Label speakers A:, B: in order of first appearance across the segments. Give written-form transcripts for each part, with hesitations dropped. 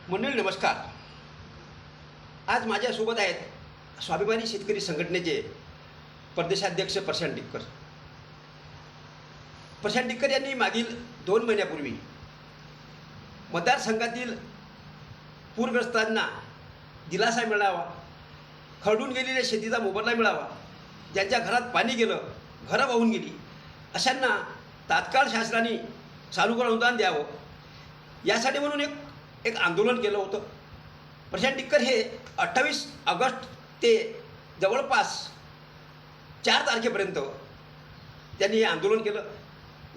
A: मंडळी नमस्कार. आज माझ्यासोबत आहेत स्वाभिमानी शेतकरी संघटनेचे प्रदेशाध्यक्ष प्रशांत डिक्कर. प्रशांत डिक्कर यांनी मागील 2 महिन्यापूर्वी मतदारसंघातील पूरग्रस्तांना दिलासा मिळावा, खरडून गेलेल्या शेतीचा मोबदला मिळावा, ज्यांच्या घरात पाणी गेलं, घरं वाहून गेली, अशांना तात्काळ शासनाने चालू अनुदान द्यावं यासाठी म्हणून एक आंदोलन केलं होतं. प्रशांत डिक्कर हे 28 ऑगस्ट ते जवळपास 4 तारखेपर्यंत त्यांनी हे आंदोलन केलं.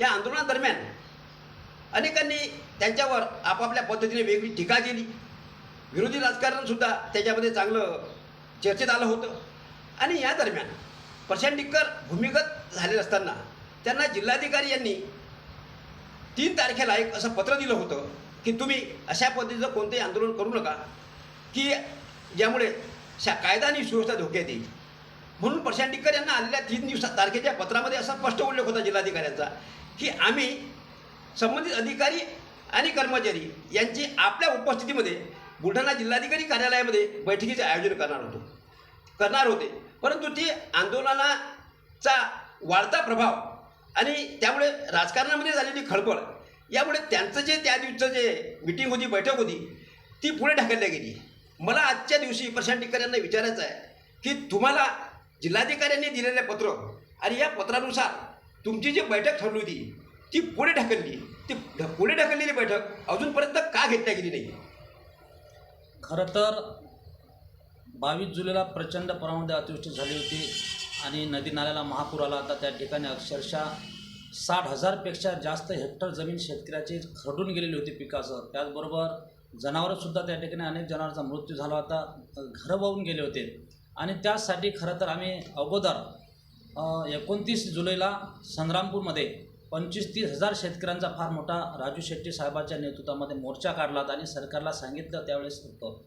A: या आंदोलनादरम्यान अनेकांनी त्यांच्यावर आपापल्या पद्धतीने वेगळी टीका केली. विरोधी राजकारणसुद्धा त्याच्यामध्ये चांगलं चर्चेत आलं होतं. आणि या दरम्यान प्रशांत डिक्कर भूमिगत झाले असताना त्यांना जिल्हाधिकारी यांनी 3 तारखेला एक असं पत्र दिलं होतं की तुम्ही अशा पद्धतीचं कोणतेही आंदोलन करू नका की ज्यामुळे कायदा आणि सुव्यवस्था धोक्यात येईल. म्हणून प्रशांत डिक्कर यांना आलेल्या 3 तारखेच्या पत्रामध्ये असा स्पष्ट उल्लेख होता जिल्हाधिकाऱ्यांचा की आम्ही संबंधित अधिकारी आणि कर्मचारी यांची आपल्या उपस्थितीमध्ये बुलढाणा जिल्हाधिकारी कार्यालयामध्ये बैठकीचे आयोजन करणार होते. परंतु ती आंदोलनाचा वाढता प्रभाव आणि त्यामुळे राजकारणामध्ये झालेली खळबळ यामुळे त्यांचं जे त्या दिवसाचं जे मीटिंग होती, बैठक होती, ती पुढे ढकलली गेली. मला आजच्या दिवशी प्रशांत डिक्कर यांना विचारायचं आहे की तुम्हाला जिल्हाधिकाऱ्यांनी दिलेलं पत्र आणि या पत्रानुसार तुमची जी बैठक ठरली होती ती पुढे ढकलली, ती पुढे ढकललेली बैठक अजूनपर्यंत का घेतल्या गेली नाही?
B: खरं तर 22 जुलैला प्रचंड प्रमाणामध्ये अतिवृष्टी झाली होती आणि नदी नाल्याला महापूर आला होता. त्या ठिकाणी अक्षरशः 60,000पेक्षा जास्त हेक्टर जमीन शेतकऱ्याची खरडून गेलेली होती पिकासह. त्याचबरोबर जनावरंसुद्धा त्या ठिकाणी अनेक जनावरांचा मृत्यू झाला होता, घरं वाहून गेले होते. आणि त्यासाठी खरं तर आम्ही अगोदर 29 जुलैला संग्रामपूरमध्ये 25-30 हजार शेतकऱ्यांचा फार मोठा राजू शेट्टी साहेबांच्या नेतृत्वामध्ये मोर्चा काढला होता आणि सरकारला सांगितलं त्यावेळेस होतं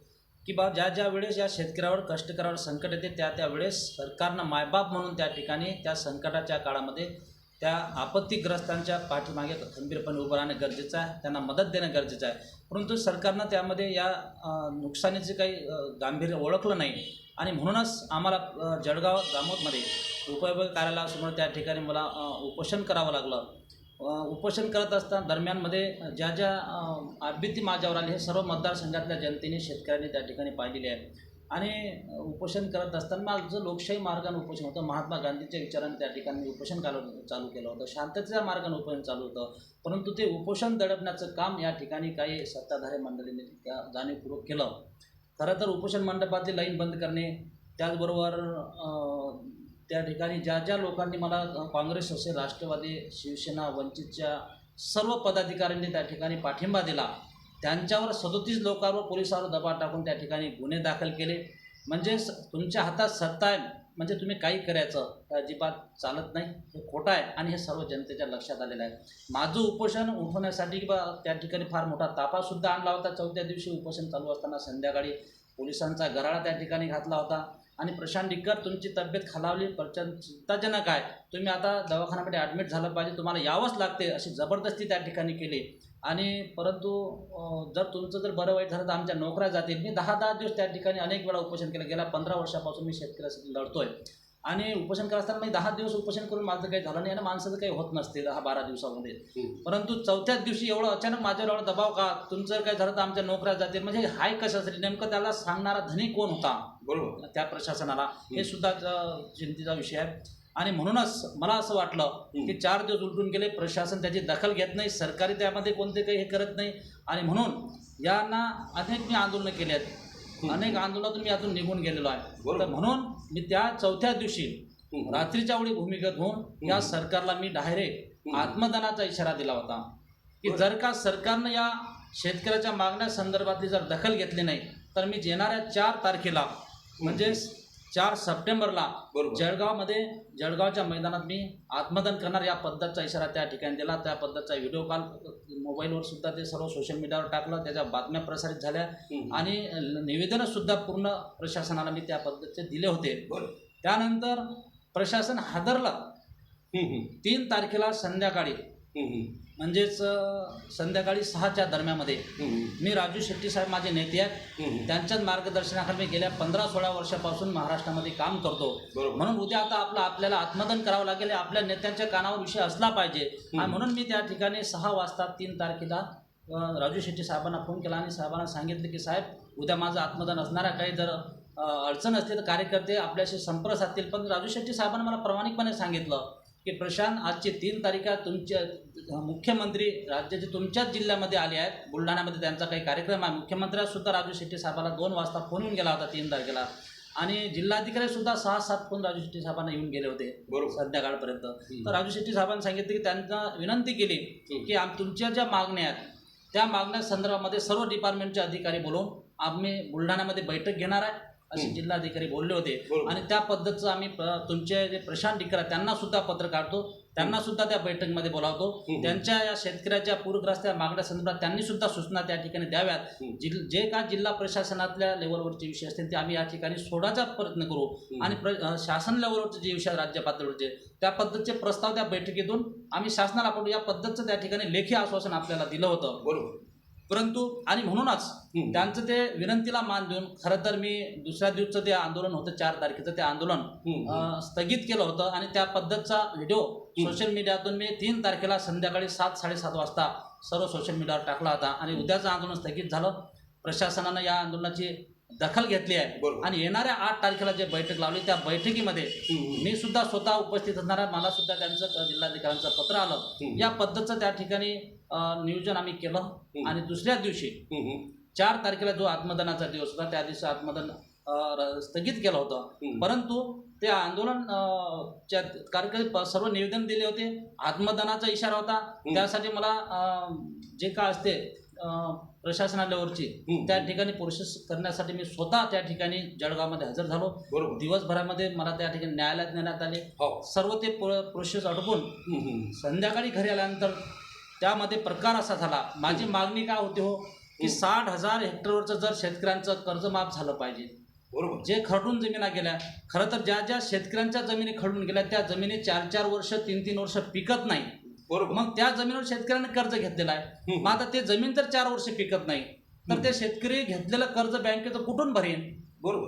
B: की बा ज्या वेळेस या शेतकऱ्यावर कष्टकऱ्यावर संकट येते त्या वेळेस सरकारनं मायबाप म्हणून त्या ठिकाणी त्या संकटाच्या काळामध्ये त्या आपत्तीग्रस्तांच्या पाठीमागे खंबीरपणे उभं राहणं गरजेचं आहे, त्यांना मदत देणं गरजेचं आहे. परंतु सरकारनं त्यामध्ये या नुकसानीचे काही गांभीर्य ओळखलं नाही आणि म्हणूनच आम्हाला जळगाव दामोदमध्ये उपविभागीय कार्यालयासमोर त्या ठिकाणी मला उपोषण करावं लागलं. उपोषण करत असताना दरम्यानमध्ये ज्या आपत्ती माझ्यावर आली हे सर्व मतदारसंघातल्या जनतेने शेतकऱ्यांनी त्या ठिकाणी पाहिलेले आहे. आणि उपोषण करत असताना माझं लोकशाही मार्गाने उपोषण होतं. महात्मा गांधीच्या विचाराने त्या ठिकाणी उपोषण चालू केलं होतं, शांततेच्या मार्गाने उपोषण चालू होतं. परंतु ते उपोषण दडपण्याचं काम या ठिकाणी काही सत्ताधारी मंडळींनी त्या जाणीवपूर्वक केलं. खरं तर उपोषण मंडपातली लाईन बंद करणे, त्याचबरोबर त्या ठिकाणी ज्या लोकांनी मला काँग्रेस असेल, राष्ट्रवादी, शिवसेना, वंचितच्या सर्व पदाधिकाऱ्यांनी त्या ठिकाणी पाठिंबा दिला, त्यांच्यावर 37 लोकांवर पोलिसांवर दबाव टाकून त्या ठिकाणी गुन्हे दाखल केले. म्हणजे तुमच्या हातात सत्ता आहे म्हणजे तुम्ही काही करायचं हे अजिबात चालत नाही, हे खोटं आहे आणि हे सर्व जनतेच्या लक्षात आलेलं आहे. माझं उपोषण उठवण्यासाठी त्या ठिकाणी फार मोठा तापासुद्धा आणला होता. 4थ्या दिवशी उपोषण चालू असताना संध्याकाळी पोलिसांचा गराळा त्या ठिकाणी घातला होता आणि प्रशांत डिक्कर तुमची तब्येत खालावली, प्रचंड चिंताजनक आहे, तुम्ही आता दवाखान्यामध्ये ॲडमिट झालं पाहिजे, तुम्हाला यावंच लागते अशी जबरदस्ती त्या ठिकाणी केली. आणि परंतु जर तुमचं जर बरं वाईट झालं तर आमच्या नोकऱ्या जातील. मी 10 दिवस त्या ठिकाणी अनेक वेळा उपोषण केलं. गेल्या 15 वर्षापासून मी शेतकऱ्यासाठी लढतोय आणि उपोषण करत असताना मी 10 दिवस उपोषण करून माझं काही झालं नाही आणि माणसाचं काही होत नसते 10-12 दिवसामध्ये. परंतु 4थ्याच दिवशी एवढं अचानक माझ्यावर एवढा दबाव का, तुमचं जर काही झालं तर आमच्या नोकऱ्या जातील, म्हणजे हाय कशासाठी, नेमकं त्याला सांगणारा धनी कोण होता
A: बरोबर
B: त्या प्रशासनाला, हे सुद्धा चिंतेचा विषय आहे. आणि म्हणूनच मला असं वाटलं की 4 दिवस उलटून गेले, प्रशासन त्याची दखल घेत नाही, सरकारी त्यामध्ये कोणते काही हे करत नाही. आणि म्हणून यांना अनेक मी आंदोलनं केली आहेत, अनेक आंदोलनातून मी यातून निघून गेलेलो आहे. तर म्हणून मी त्या 4थ्या दिवशी रात्रीच्या वेळी भूमिगत होऊन या सरकारला मी डायरेक्ट आत्मदानाचा इशारा दिला होता की जर का सरकारनं या शेतकऱ्याच्या मागण्या संदर्भातली जर दखल घेतली नाही तर मी येणाऱ्या 4 तारखेला म्हणजे 4 सप्टेंबरला जळगावच्या मैदानात मी आत्मदान करणार या पद्धतीचा इशारा त्या ठिकाणी दिला. त्या पद्धतीचा व्हिडिओ कॉल मोबाईलवर सुद्धा ते सर्व सोशल मीडियावर टाकलं, त्याच्या बातम्या प्रसारित झाल्या आणि निवेदनंसुद्धा पूर्ण प्रशासनाला मी त्या पद्धतीचे दिले होते. त्यानंतर प्रशासन हादरलं. 3 तारखेला संध्याकाळी म्हणजेच संध्याकाळी 6च्या दरम्यामध्ये मी राजू शेट्टी साहेब माझे नेते आहेत. त्यांच्याच मार्गदर्शनाखाली मी गेल्या 15-16 वर्षापासून महाराष्ट्रामध्ये काम करतो. म्हणून उद्या आता आपल्याला आत्मदन करावं लागेल. आपल्या नेत्यांच्या कानावर विषय असला पाहिजे आणि म्हणून मी त्या ठिकाणी 6 वाजता 3 तारखेला राजू शेट्टी साहेबांना फोन केला आणि साहेबांना सांगितलं की साहेब उद्या माझं आत्मदन असणार आहे. काही जर अडचण असते तर कार्यकर्ते आपल्याशी संपर्क साधतील. पण राजू शेट्टी साहेबांना मला प्रामाणिकपणे सांगितलं की प्रशांत आजची 3 तारीख तुमच्या मुख्यमंत्री राज्याचे तुमच्याच जिल्ह्यामध्ये आले आहेत. बुलढाण्यामध्ये त्यांचा काही कार्यक्रम आहे. मुख्यमंत्र्यासुद्धा राजू शेट्टी साहेबाला 2 वाजता फोन येऊन गेला होता 3 तारखेला आणि जिल्हाधिकारीसुद्धा 6-7 फोन राजू शेट्टी साहेबांना येऊन गेले होते संध्याकाळपर्यंत. तर राजू शेट्टी साहेबांनी सांगितलं की त्यांना विनंती केली की तुमच्या ज्या मागण्या आहेत त्या मागण्या संदर्भामध्ये सर्व डिपार्टमेंटचे अधिकारी बोलवून आम्ही बुलढाण्यामध्ये बैठक घेणार आहे असे जिल्हाधिकारी बोलले होते. आणि त्या पद्धतीचं आम्ही तुमचे जे प्रशांत डिकर आहेत त्यांना सुद्धा पत्र काढतो, त्यांना सुद्धा त्या बैठकीमध्ये बोलावतो. त्यांच्या या शेतकऱ्याच्या पूरग्रस्त मागण्या संदर्भात त्यांनी सुद्धा सूचना त्या ठिकाणी द्याव्यात. जे काय जिल्हा प्रशासनातल्या लेवलवरचे विषय असतील ते आम्ही या ठिकाणी सोडायचा प्रयत्न करू आणि शासन लेवलवरचे जे विषय राज्य पातळीवरचे त्या पद्धतीचे प्रस्ताव त्या बैठकीतून आम्ही शासनाला पाठवू. या पद्धतीचं त्या ठिकाणी लेखी आश्वासन आपल्याला दिलं होतं.
A: बरोबर.
B: परंतु आणि म्हणूनच त्यांचं ते विनंतीला मान देऊन खरं तर मी दुसऱ्या दिवसचं ते आंदोलन होतं 4 तारखेचं ते आंदोलन स्थगित केलं होतं आणि त्या पद्धतीचा व्हिडिओ सोशल मीडियातून मी 3 तारखेला संध्याकाळी 7-7:30 वाजता सर्व सोशल मीडियावर टाकला होता आणि उद्याचं आंदोलन स्थगित झालं. प्रशासनानं या आंदोलनाची दखल घेतली आहे आणि येणाऱ्या 8 तारखेला जे बैठक लावली त्या बैठकीमध्ये मी सुद्धा स्वतः उपस्थित असणार आहे. मला सुद्धा त्यांचं जिल्हाधिकाऱ्यांचं पत्र आलं. या पद्धतीचं त्या ठिकाणी नियोजन आम्ही केलं आणि दुसऱ्या दिवशी 4 तारखेला जो आत्मदनाचा दिवस होता त्या दिवशी आत्मदन स्थगित केलं होतं. परंतु ते आंदोलन कार्यक्रम सर्व निवेदन दिले होते. आत्मदनाचा इशारा होता. त्यासाठी मला जे काय असते प्रशासना लेवलची त्या ठिकाणी प्रोसेस करण्यासाठी मी स्वतः त्या ठिकाणी जळगावमध्ये हजर झालो. दिवसभरामध्ये मला त्या ठिकाणी न्यायालयात नेण्यात आले. सर्व ते प्रोसेस अडकून संध्याकाळी घरी आल्यानंतर त्यामध्ये प्रकार असा झाला. माझी मागणी काय होती हो की 60,000 हेक्टरवरचं जर शेतकऱ्यांचं कर्जमाफ झालं पाहिजे. जे खरडून जमिना गेल्या खरं तर ज्या शेतकऱ्यांच्या जमिनी खरडून गेल्या त्या जमिनी 4-4 वर्ष 3-3 वर्ष पिकत नाही. मग त्या जमिनीवर शेतकऱ्यांनी कर्ज घेतलेलं आहे. मग आता ते जमीन जर 4 वर्ष पिकत नाही तर ते शेतकरी घेतलेलं कर्ज बँकेचं कुठून भरेन.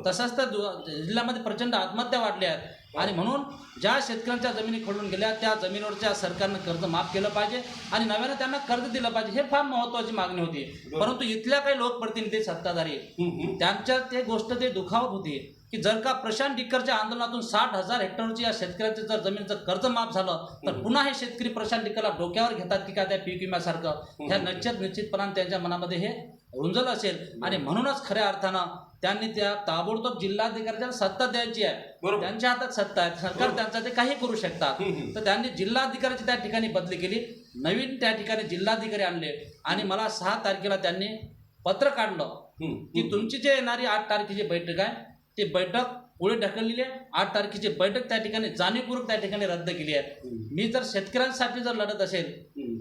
B: तसंच तर जिल्ह्यामध्ये प्रचंड आत्महत्या वाढल्या आहेत आणि म्हणून ज्या शेतकऱ्यांच्या जमिनी खरडून गेल्या त्या जमिनीवरच्या सरकारनं कर्ज माफ केलं पाहिजे आणि नव्यानं त्यांना कर्ज दिलं पाहिजे. हे फार महत्त्वाची मागणी होती. परंतु इथल्या काही लोकप्रतिनिधी सत्ताधारी त्यांच्या ते गोष्ट ते दुखावत होती की जर का प्रशांत डिक्करच्या आंदोलनातून 60,000 हेक्टरची या शेतकऱ्यांचं जर जमिनीचं कर्ज माफ झालं तर पुन्हा हे शेतकरी प्रशांत डिक्करला डोक्यावर घेतात की काय त्या पीक विम्यासारखं. ह्या निश्चितपणाने त्यांच्या मनामध्ये हे रुंजलं असेल आणि म्हणूनच खऱ्या अर्थानं त्यांनी त्या ताबडतोब जिल्हाधिकाऱ्याला सत्ता द्यायची आहे. त्यांच्या हातात सत्ता आहे. सरकार त्यांचा ते काही करू शकतात. तर त्यांनी जिल्हाधिकाऱ्याची त्या ठिकाणी बदली केली. नवीन त्या ठिकाणी जिल्हाधिकारी आणले आणि मला 6 तारखेला त्यांनी पत्र काढलं की तुमची जे येणारी 8 तारखेची बैठक आहे ती बैठक पुढे ढकललेली आहे. 8 तारखेची बैठक त्या ठिकाणी जाणीवपूर्वक त्या ठिकाणी रद्द केली आहे. मी जर शेतकऱ्यांसाठी जर लढत असेल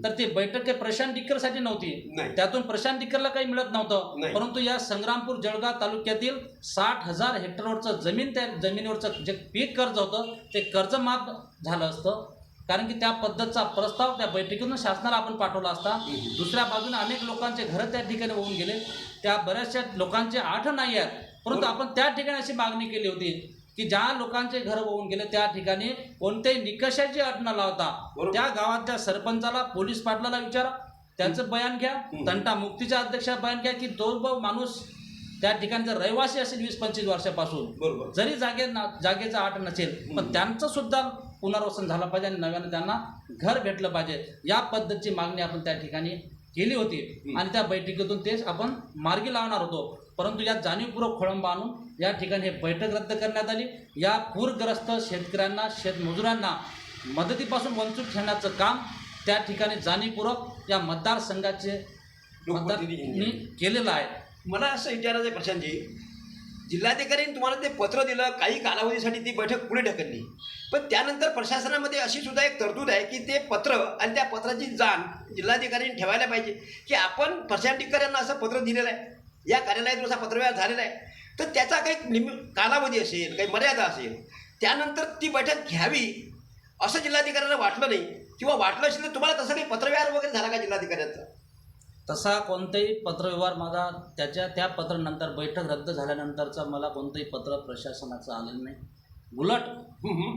B: तर ती बैठक प्रशांत डिक्करसाठी नव्हती. त्यातून प्रशांत डिक्करला काही मिळत नव्हतं. परंतु या संग्रामपूर जळगाव तालुक्यातील 60,000 हेक्टरवरचं जमीन त्या जमिनीवरचं जे पीक कर्ज होतं ते कर्ज माफ झालं असतं. कारण की त्या पद्धतीचा प्रस्ताव त्या बैठकीतून शासनाला आपण पाठवला असता. दुसऱ्या बाजूने अनेक लोकांचे घरं त्या ठिकाणी होऊन गेले. त्या बऱ्याचशा लोकांचे 8 नाही आहेत. परंतु आपण त्या ठिकाणी अशी मागणी केली होती की ज्या लोकांचे घर वाहून गेले त्या ठिकाणी कोणत्याही निकषाची अट न लावता त्या गावाच्या सरपंचाला पोलीस पाटलाला विचारा, त्यांचं बयान घ्या, तंटा मुक्तीच्या अध्यक्षा बयान घ्या की तो माणूस त्या ठिकाणी जर रहिवासी असेल 20-25 वर्षापासून जरी जागेचा अट नसेल पण त्यांचं सुद्धा पुनर्वसन झालं पाहिजे आणि नव्यानं त्यांना घर भेटलं पाहिजे. या पद्धतीची मागणी आपण त्या ठिकाणी केली होती आणि त्या बैठकीतून तेच आपण मार्गी लावणार होतो. परंतु या जाणीवपूर्वक खोळंबा आणून या ठिकाणी हे बैठक रद्द करण्यात आली. या पूरग्रस्त शेतकऱ्यांना शेतमजुरांना मदतीपासून वंचित ठेवण्याचं काम त्या ठिकाणी जाणीवपूर्वक या मतदारसंघाचे मतदारांनी केलेलं आहे.
A: मला असं विचारायचं आहे प्रशांतजी, जिल्हाधिकाऱ्यांनी तुम्हाला ते पत्र दिलं, काही कालावधीसाठी ती बैठक पुढे ढकलली, पण त्यानंतर प्रशासनामध्ये अशी सुद्धा एक तरतूद आहे की ते पत्र आणि त्या पत्राची जाण जिल्हाधिकाऱ्यांनी ठेवायला पाहिजे की आपण प्रशांत डिक्कर यांना असं पत्र दिलेलं आहे, या कार्यालयातून असा पत्रव्यवहार झालेला आहे, तर त्याचा काही कालावधी असेल, काही मर्यादा असेल, त्यानंतर ती बैठक घ्यावी असं जिल्हाधिकाऱ्यांना वाटलं नाही किंवा वाटलं असेल तर तुम्हाला तसं काही पत्रव्यवहार वगैरे झाला का जिल्हाधिकाऱ्यांचा?
B: तसा कोणताही पत्रव्यवहार माझा त्या पत्रानंतर बैठक रद्द झाल्यानंतरचा मला कोणतंही पत्र प्रशासनाचं आलेलं नाही. उलट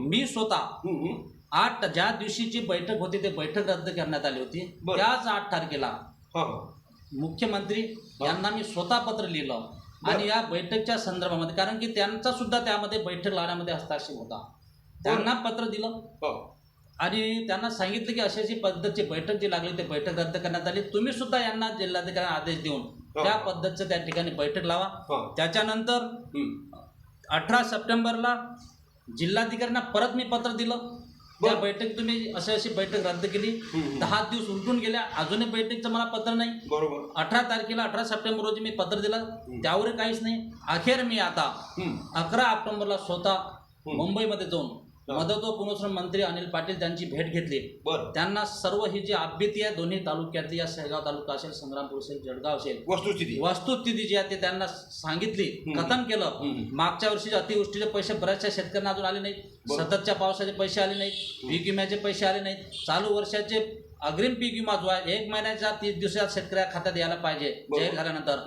B: मी स्वतः ज्या दिवशीची बैठक होती ते बैठक रद्द करण्यात आली होती,
A: बरं.
B: त्याच 8 तारखेला मुख्यमंत्री यांना मी स्वतः पत्र लिहिलं आणि या बैठकच्या संदर्भामध्ये, कारण की त्यांचा सुद्धा त्यामध्ये बैठक लावण्यामध्ये हस्तक्षेप होता, त्यांना पत्र दिलं आणि त्यांना सांगितलं की अशी पद्धतची बैठक जी लागली ते बैठक रद्द करण्यात आली. तुम्ही सुद्धा यांना जिल्हाधिकाऱ्यांना आदेश देऊन त्या पद्धतीचं त्या ठिकाणी बैठक लावा. त्याच्यानंतर 18 सप्टेंबरला जिल्हाधिकाऱ्यांना परत मी पत्र दिलं, त्या बैठक तुम्ही अशी बैठक रद्द केली. 10 दिवस उलटून गेल्या, अजूनही बैठकचं मला पत्र नाही.
A: बरोबर.
B: 18 सप्टेंबर रोजी मी पत्र दिलं, त्यावर काहीच नाही. अखेर मी आता 11 ऑक्टोबरला स्वतः मुंबईमध्ये जाऊन मदत व पुनर्वसन मंत्री अनिल पाटील त्यांची भेट घेतली. त्यांना सर्व ही जी आपबीती आहे दोन्ही तालुक्यातली, या शेगाव तालुका असेल, संग्रामपूर असेल, जळगाव असेल, वस्तुस्थिती जी आहे ते त्यांना सांगितली, कथन केलं. मागच्या वर्षी अतिवृष्टीचे पैसे बऱ्याचशा शेतकऱ्यांना अजून आले नाहीत, सततच्या पावसाचे पैसे आले नाहीत, पीक विम्याचे पैसे आले नाहीत, चालू वर्षाचे अग्रिम पीक विमा जो आहे 1 महिन्याच्या 30 दिवसात शेतकऱ्या खात्यात यायला पाहिजे जाहीर झाल्यानंतर,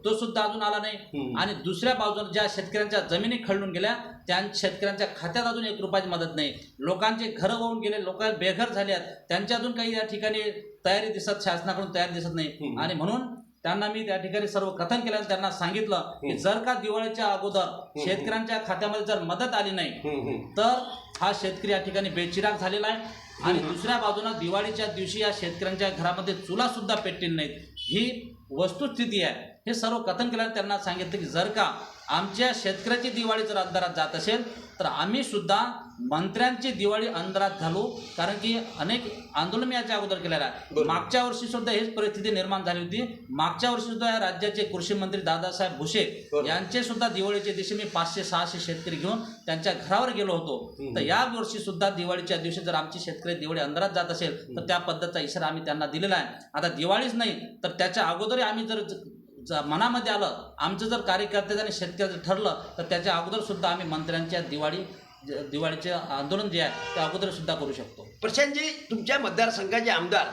B: तो सुद्धा अजून आला नाही. आणि दुसऱ्या बाजूने ज्या शेतकऱ्यांच्या जमिनी खरडून गेल्या त्या शेतकऱ्यांच्या खात्यात अजून 1 रुपयाची मदत नाही. लोकांचे घरं वाहून गेले, लोक बेघर झाले आहेत, त्यांच्या अजून काही या ठिकाणी तयारी दिसत, शासनाकडून तयारी दिसत नाही. आणि म्हणून त्यांना मी त्या ठिकाणी सर्व कथन केल्यानं त्यांना सांगितलं की जर का दिवाळीच्या अगोदर शेतकऱ्यांच्या खात्यामध्ये जर मदत आली नाही तर हा शेतकरी या ठिकाणी बेचिराग झालेला आहे. आणि दुसऱ्या बाजूला दिवाळीच्या दिवशी या शेतकऱ्यांच्या घरामध्ये चुला सुद्धा पेटलेली नाहीत, ही वस्तुस्थिती आहे. हे सर्व कथन केल्याने त्यांना सांगितलं की जर का आमच्या शेतकऱ्याची दिवाळी जर अंधारात जात असेल तर आम्ही सुद्धा मंत्र्यांची दिवाळी अंधारात घालू, कारण की अनेक आंदोलन मी याच्या अगोदर केलेलं आहे. मागच्या वर्षी सुद्धा हीच परिस्थिती निर्माण झाली होती. मागच्या वर्षी सुद्धा या राज्याचे कृषी मंत्री दादासाहेब भुसे यांचे सुद्धा दिवाळीच्या दिवशी मी 500-600 शेतकरी घेऊन त्यांच्या घरावर गेलो होतो. तर या वर्षी सुद्धा दिवाळीच्या दिवशी जर आमची शेतकरी दिवाळी अंधारात जात असेल तर त्या पद्धतीचा इशारा आम्ही त्यांना दिलेला आहे. आता दिवाळीच नाही तर त्याच्या अगोदरही आम्ही जर मनामध्ये आलं, आमचं जर कार्यकर्त्याचं आणि शेतकऱ्याचं ठरलं तर त्याच्या अगोदर सुद्धा आम्ही मंत्र्यांच्या दिवाळीचे आंदोलन जे आहे ते अगोदर सुद्धा करू शकतो.
A: प्रशांतजी, तुमच्या मतदारसंघाचे आमदार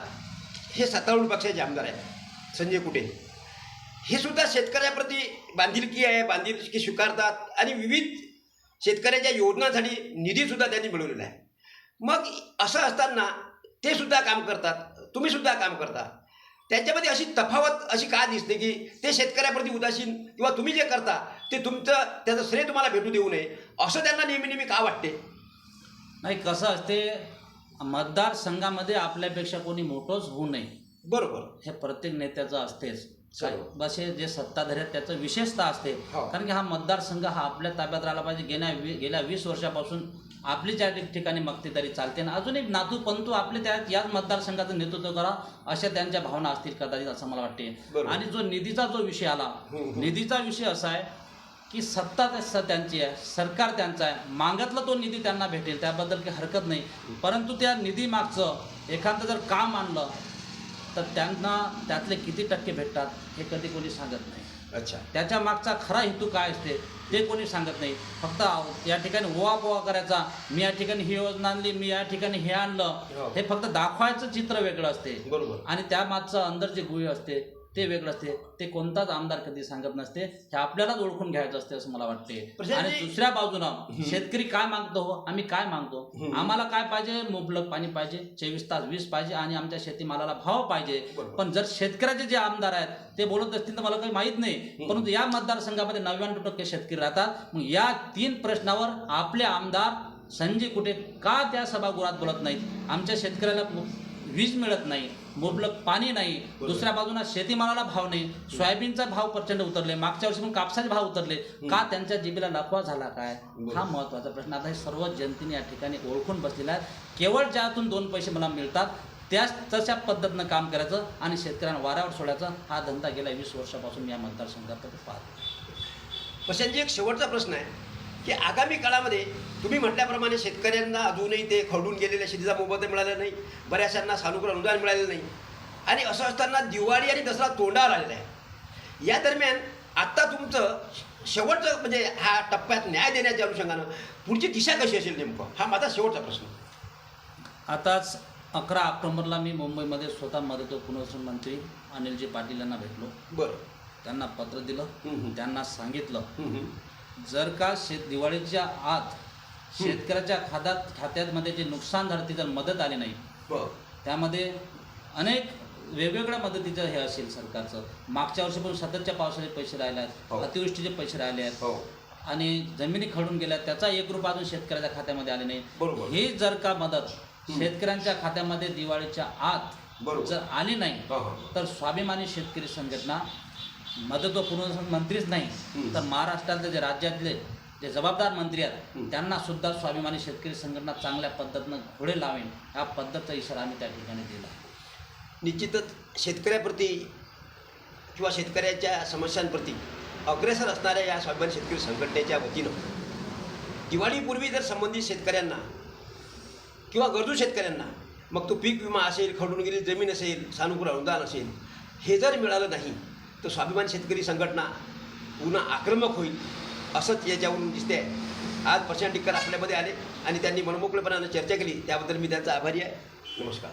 A: हे सत्तारूढ पक्षाचे आमदार आहेत, संजय कुटे, हे सुद्धा शेतकऱ्याप्रती बांधिलकी आहे, बांधिलकी स्वीकारतात आणि विविध शेतकऱ्याच्या योजनांसाठी निधीसुद्धा त्यांनी मिळवलेला आहे. मग असं असताना ते सुद्धा काम करतात, तुम्ही सुद्धा काम करता, त्यांच्यामध्ये अशी तफावत अशी का दिसते की ते शेतकऱ्याप्रती उदासीन किंवा तुम्ही जे करता ते त्याचं श्रेय तुम्हाला भेटू देऊ नये असं त्यांना नेहमी का वाटते?
B: नाही, कसं असते, मतदारसंघामध्ये आपल्यापेक्षा कोणी मोठंच होऊ नये,
A: बरोबर, हे
B: प्रत्येक नेत्याचं असतेच. बस हे जे सत्ताधारी आहेत त्याचं विशेषता असते, कारण की हा मतदारसंघ हा आपल्या ताब्यात राहिला पाहिजे. गेल्या 20 वर्षापासून आपली ज्या ठिकाणी मक्तेदारी चालते ना, अजूनही नातू पंतू आपले याच मतदारसंघाचं नेतृत्व करा अशा त्यांच्या भावना असतील कदाचित, असं मला वाटते. आणि जो निधीचा विषय आला, निधीचा विषय असा आहे की सत्ता त्यांची आहे, सरकार त्यांचं आहे, मागतला तो निधी त्यांना भेटेल, त्याबद्दल काही हरकत नाही. परंतु त्या निधीमागचं एखादं जर काम आणलं तर त्यांना त्यातले किती टक्के भेटतात हे कधी कोणी सांगत नाही.
A: अच्छा,
B: त्याच्या मागचा खरा हेतू काय असते ते कोणी सांगत नाही. फक्त या ठिकाणी ओवा करायचा, मी या ठिकाणी ही योजना आणली, मी या ठिकाणी हे आणलं, हे फक्त दाखवायचं चित्र वेगळं असते. बरोबर. आणि त्या मागचं अंदर जे गुह्य असते ते वेगळं असते, ते कोणताच आमदार कधी सांगत नसते. हे आपल्यालाच ओळखून घ्यायचं असते असं मला वाटते. आणि दुसऱ्या बाजूनं शेतकरी काय मागतो, आम्ही काय मागतो, आम्हाला काय पाहिजे, मुबलक पाणी पाहिजे, 24 तास वीज पाहिजे आणि आमच्या शेतीमालाला भाव पाहिजे. पण जर शेतकऱ्याचे जे आमदार आहेत ते बोलत असतील तर मला काही माहीत नाही, परंतु या मतदारसंघामध्ये 99% शेतकरी राहतात. मग या 3 प्रश्नावर आपले आमदार संजय कुटे का त्या सभागृहात बोलत नाहीत? आमच्या शेतकऱ्याला वीज मिळत नाही, मुबलक पाणी नाही, दुसऱ्या बाजूला शेतीमालाला भाव नाही, सोयाबीनचा भाव प्रचंड उतरले, मागच्या वर्षी पण कापसाचे भाव उतरले, का त्यांच्या जिभेला लकवा झाला काय? हा महत्त्वाचा प्रश्न आता हे सर्व जनतेने या ठिकाणी ओळखून बसलेला आहे. केवळ ज्यातून 2 पैसे मला मिळतात त्याच तशा पद्धतीनं काम करायचं आणि शेतकऱ्यांना वाऱ्यावर सोडायचं, हा धंदा गेल्या 20 वर्षापासून या मतदारसंघात पाहतो.
A: प्रशांतजी, एक शेवटचा प्रश्न आहे की आगामी काळामध्ये तुम्ही म्हटल्याप्रमाणे शेतकऱ्यांना अजूनही ते खरडून गेलेल्या शेतीचा मोबदला मिळाला नाही, बऱ्याचशांना सानुकूल अनुदान मिळालेलं नाही, आणि असं असताना दिवाळी आणि दसरा तोंडावर आलेला आहे. या दरम्यान आत्ता तुमचं शेवटचं म्हणजे ह्या टप्प्यात न्याय देण्याच्या अनुषंगानं पुढची दिशा कशी असेल नेमकं, हा माझा शेवटचा प्रश्न.
B: आताच 11 ऑक्टोबरला मी मुंबईमध्ये स्वतः मदत व पुनर्वसन मंत्री अनिलजी पाटील यांना भेटलो.
A: बरं.
B: त्यांना पत्र दिलं.
A: हं.
B: त्यांना सांगितलं
A: हं.
B: जर का दिवाळीच्या आत शेतकऱ्याच्या खात्यामध्ये जे नुकसान झालं ती जर मदत आली नाही,
A: बरं.
B: त्यामध्ये अनेक वेगवेगळ्या मदतीचं हे असेल सरकारचं. मागच्या वर्षी पण सततच्या पावसाचे पैसे राहिले आहेत,
A: हो.
B: अतिवृष्टीचे पैसे राहिले आहेत,
A: हो.
B: आणि जमिनी खडून गेल्या, त्याचा 1 रुपया अजून शेतकऱ्याच्या खात्यामध्ये आले नाही.
A: बरोबर.
B: ही जर का मदत शेतकऱ्यांच्या खात्यामध्ये दिवाळीच्या आत
A: बरोबर.
B: जर आली नाही,
A: हो.
B: तर स्वाभिमानी शेतकरी संघटना मदत व पुनर्वसन मंत्रीच नाही तर महाराष्ट्रातले जे राज्यातले जे जबाबदार मंत्री आहेत त्यांना सुद्धा स्वाभिमानी शेतकरी संघटना चांगल्या पद्धतीनं घोडे लावेन ह्या पद्धतीचा इशारा आम्ही त्या ठिकाणी दिला.
A: निश्चितच शेतकऱ्याप्रती किंवा शेतकऱ्याच्या समस्यांप्रती अग्रेसर असणाऱ्या या स्वाभिमानी शेतकरी संघटनेच्या वतीनं दिवाळीपूर्वी जर संबंधित शेतकऱ्यांना किंवा गरजू शेतकऱ्यांना, मग तो पीक विमा असेल, खडून गेलेली जमीन असेल, सानुकूल अनुदान असेल, हे जर मिळालं नाही तर स्वाभिमानी शेतकरी संघटना पुन्हा आक्रमक होईल असंच याच्यावरून दिसते आहे. आज प्रशांत टिक्कर आपल्यामध्ये आले आणि त्यांनी मनमोकळेपणानं चर्चा केली, त्याबद्दल मी त्यांचा आभारी आहे. नमस्कार.